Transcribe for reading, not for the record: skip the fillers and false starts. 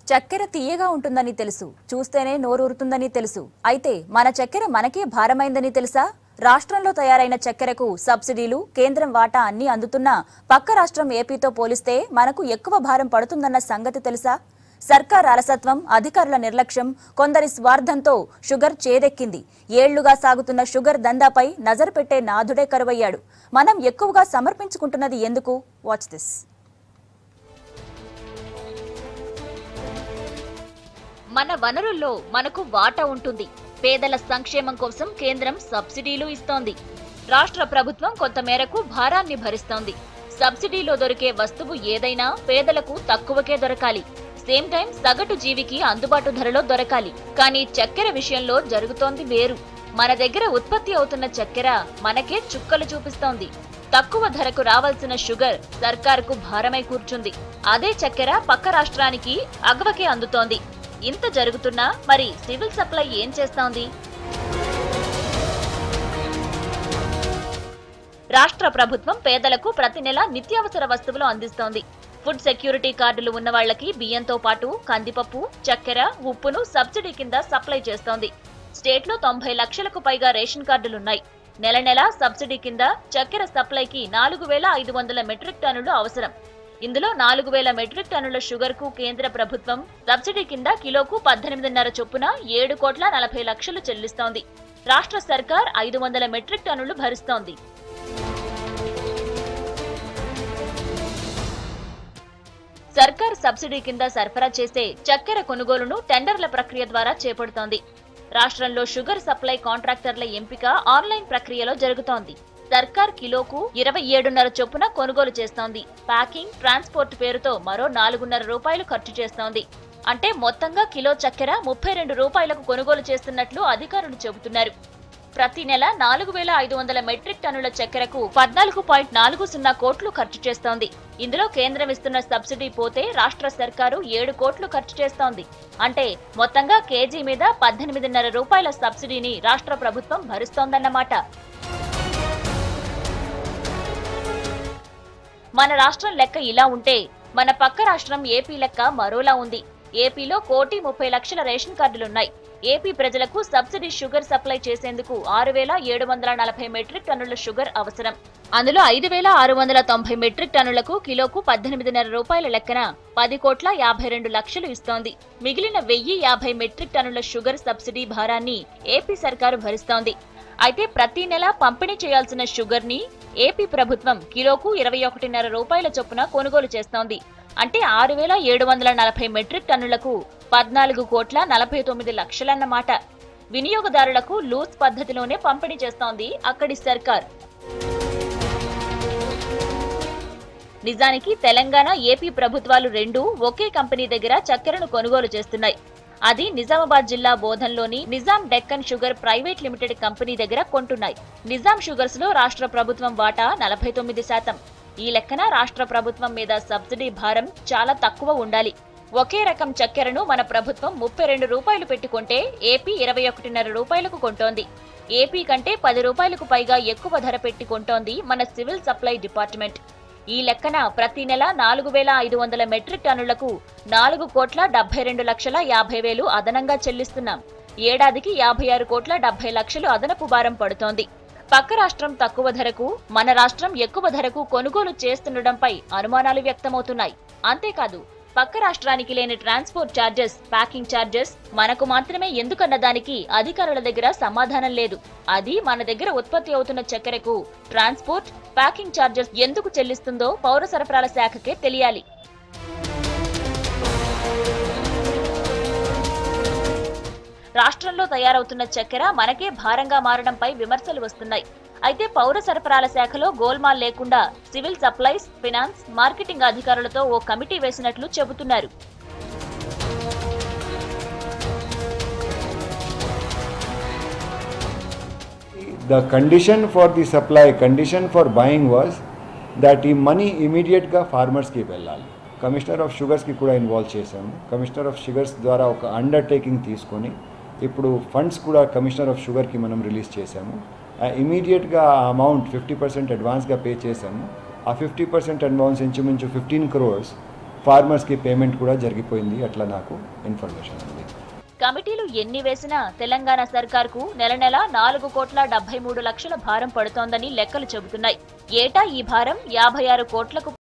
చక్కెర తీయగా ఉంటుందని తెలుసు, చూస్తేనే నోరూరుతుందని తెలుసు. అయితే మన చక్కెర మనకే భారమైందని తెలుసా? రాష్ట్రంలో తయారైన చక్కెరకు సబ్సిడీలు, కేంద్రం వాటా అన్నీ అందుతున్నా పక్క రాష్ట్రం ఏపీతో పోలిస్తే మనకు ఎక్కువ భారం పడుతుందన్న సంగతి తెలుసా? సర్కార్ అలసత్వం, అధికారుల నిర్లక్ష్యం, కొందరి స్వార్థంతో షుగర్ చేదెక్కింది. ఏళ్లుగా సాగుతున్న షుగర్ దందాపై నజరు పెట్టే నాథుడే కరువయ్యాడు. మనం ఎక్కువగా సమర్పించుకుంటున్నది ఎందుకు? Watch this. మన వనరుల్లో మనకు వాటా ఉంటుంది. పేదల సంక్షేమం కోసం కేంద్రం సబ్సిడీలు ఇస్తోంది. రాష్ట్ర ప్రభుత్వం కొంత మేరకు భారాన్ని భరిస్తోంది. సబ్సిడీలో దొరికే వస్తువు ఏదైనా పేదలకు తక్కువకే దొరకాలి. సేమ్ టైం సగటు జీవికి అందుబాటు ధరలో దొరకాలి. కానీ చక్కెర విషయంలో జరుగుతోంది వేరు. మన దగ్గర ఉత్పత్తి అవుతున్న చక్కెర మనకే చుక్కలు చూపిస్తోంది. తక్కువ ధరకు రావాల్సిన షుగర్ సర్కారుకు భారమై కూర్చుంది. అదే చక్కెర పక్క రాష్ట్రానికి అగవకే అందుతోంది. ఇంత జరుగుతున్నా మరి సివిల్ సప్లై ఏం చేస్తోంది? రాష్ట్ర ప్రభుత్వం పేదలకు ప్రతి నెల నిత్యావసర వస్తువులు అందిస్తోంది. ఫుడ్ సెక్యూరిటీ కార్డులు ఉన్న వాళ్లకి బియ్యంతో పాటు కందిపప్పు, చక్కెర, ఉప్పును సబ్సిడీ కింద సప్లై చేస్తోంది. స్టేట్లో 90 లక్షలకు పైగా రేషన్ కార్డులున్నాయి. నెల నెల సబ్సిడీ కింద చక్కెర సప్లైకి 4500 మెట్రిక్ టన్నులు అవసరం. ఇందులో 4000 మెట్రిక్ టన్నుల షుగర్ కు కేంద్ర ప్రభుత్వం సబ్సిడీ కింద కిలోకు 18.5 చొప్పున 7,40,00,000 చెల్లిస్తోంది. రాష్ట్ర సర్కార్ 500 మెట్రిక్ టన్నులు భరిస్తోంది. సర్కార్ సబ్సిడీ కింద సరఫరా చేసే చక్కెర కొనుగోలును టెండర్ల ప్రక్రియ ద్వారా చేపడుతోంది. రాష్ట్రంలో షుగర్ సప్లై కాంట్రాక్టర్ల ఎంపిక ఆన్లైన్ ప్రక్రియలో జరుగుతోంది. సర్కార్ కిలోకు 27.5 చొప్పున కొనుగోలు చేస్తోంది. ప్యాకింగ్, ట్రాన్స్పోర్ట్ పేరుతో మరో 4.5 రూపాయలు ఖర్చు చేస్తోంది. అంటే మొత్తంగా కిలో చక్కెర 32 రూపాయలకు కొనుగోలు చేస్తున్నట్లు అధికారులు చెబుతున్నారు. ప్రతి నెల 4500 మెట్రిక్ టన్నుల చక్కెరకు 14.40 కోట్లు ఖర్చు చేస్తోంది. ఇందులో కేంద్రం ఇస్తున్న సబ్సిడీ పోతే రాష్ట్ర సర్కారు 7 కోట్లు ఖర్చు చేస్తోంది. అంటే మొత్తంగా కేజీ మీద 18.5 రూపాయల సబ్సిడీని రాష్ట్ర ప్రభుత్వం భరిస్తోందన్నమాట. మన రాష్ట్రం లెక్క ఇలా ఉంటే మన పక్క రాష్ట్రం ఏపీ లెక్క మరోలా ఉంది. ఏపీలో 1,30,00,000 రేషన్ కార్డులున్నాయి. ఏపీ ప్రజలకు సబ్సిడీ షుగర్ సప్లై చేసేందుకు 6,740 మెట్రిక్ టన్నుల షుగర్ అవసరం. అందులో 5,690 మెట్రిక్ టన్నులకు కిలోకు 18.5 రూపాయల లెక్కన 10,52,00,000 ఇస్తోంది. మిగిలిన 1,050 మెట్రిక్ టన్నుల షుగర్ సబ్సిడీ భారాన్ని ఏపీ సర్కారు భరిస్తోంది. అయితే ప్రతి నెల పంపిణీ చేయాల్సిన షుగర్ ని ఏపీ ప్రభుత్వం కిలోకు 21.5 రూపాయల చొప్పున కొనుగోలు చేస్తోంది. అంటే 6,740 మెట్రిక్ టన్నులకు 14,49,00,000 అన్నమాట. వినియోగదారులకు లూజ్ పద్ధతిలోనే పంపిణీ చేస్తోంది అక్కడి సర్కార్. నిజానికి తెలంగాణ, ఏపీ ప్రభుత్వాలు రెండూ ఒకే కంపెనీ దగ్గర చక్కెరను కొనుగోలు చేస్తున్నాయి. అది నిజామాబాద్ జిల్లా బోధన్లోని Nizam Deccan sugar private limited company దగ్గర కొంటున్నాయి. నిజాం షుగర్స్ లో రాష్ట్ర ప్రభుత్వం వాటా 49%. ఈ లెక్కన రాష్ట్ర ప్రభుత్వం మీద సబ్సిడీ భారం చాలా తక్కువ ఉండాలి. ఒకే రకం చక్కెరను మన ప్రభుత్వం 32 రూపాయలు పెట్టుకుంటే ఏపీ 21.5 రూపాయలకు కొంటోంది. ఏపీ కంటే 10 రూపాయలకు పైగా ఎక్కువ ధర పెట్టి కొంటోంది మన సివిల్ సప్లై డిపార్ట్మెంట్. ఈ లెక్కన ప్రతి నెల 4,500 మెట్రిక్ టన్నులకు 4,72,50,000 అదనంగా చెల్లిస్తున్నాం. ఏడాదికి 56,70,00,000 అదనపు భారం పడుతోంది. పక్క రాష్ట్రం తక్కువ ధరకు, మన రాష్ట్రం ఎక్కువ ధరకు కొనుగోలు చేస్తుండటంపై అనుమానాలు వ్యక్తమవుతున్నాయి. అంతేకాదు పక్క రాష్ట్రానికి లేని ట్రాన్స్పోర్ట్ ఛార్జెస్, ప్యాకింగ్ ఛార్జెస్ మనకు మాత్రమే ఎందుకన్న దానికి అధికారుల దగ్గర సమాధానం లేదు. అది మన దగ్గర ఉత్పత్తి అవుతున్న చక్కెరకు ట్రాన్స్పోర్ట్, ప్యాకింగ్ ఛార్జెస్ ఎందుకు చెల్లిస్తుందో పౌర సరఫరాల శాఖకే తెలియాలి. రాష్ట్రంలో తయారవుతున్న చక్కెర మనకే భారంగా మారడంపై విమర్శలు వస్తున్నాయి. అయితే పౌర సరఫరాల శాఖలో గోల్మాల్ లేకుండా సివిల్ సప్లైస్, ఫైనాన్స్, మార్కెటింగ్ అధికారులతో ఓ కమిటీ వేసినట్లు చెబుతున్నారు. The condition for the supply, condition for buying was that ఈ మనీ ఇమీడియట్గా ఫార్మర్స్కి వెళ్ళాలి. కమిషనర్ ఆఫ్ షుగర్స్కి కూడా ఇన్వాల్వ్ చేశాము. కమిషనర్ ఆఫ్ షుగర్స్ ద్వారా ఒక అండర్టేకింగ్ తీసుకొని ఇప్పుడు ఫండ్స్ కూడా కమిషనర్ ఆఫ్ షుగర్కి మనం రిలీజ్ చేశాము. ఇమీడియట్గా ఆ అమౌంట్ 50% అడ్వాన్స్గా పే చేశాము. ఆ 50% అడ్వాన్స్ ఇంచుమించు 15 crores ఫార్మర్స్కి పేమెంట్ కూడా జరిగిపోయింది, అట్లా నాకు ఇన్ఫర్మేషన్ ఉంది. కమిటీలు ఎన్ని వేసినా తెలంగాణ సర్కార్కు నెల నెల 4,73,00,00,000 భారం పడుతోందని లెక్కలు చెబుతున్నాయి. ఏటా ఈ భారం 56 కోట్లకు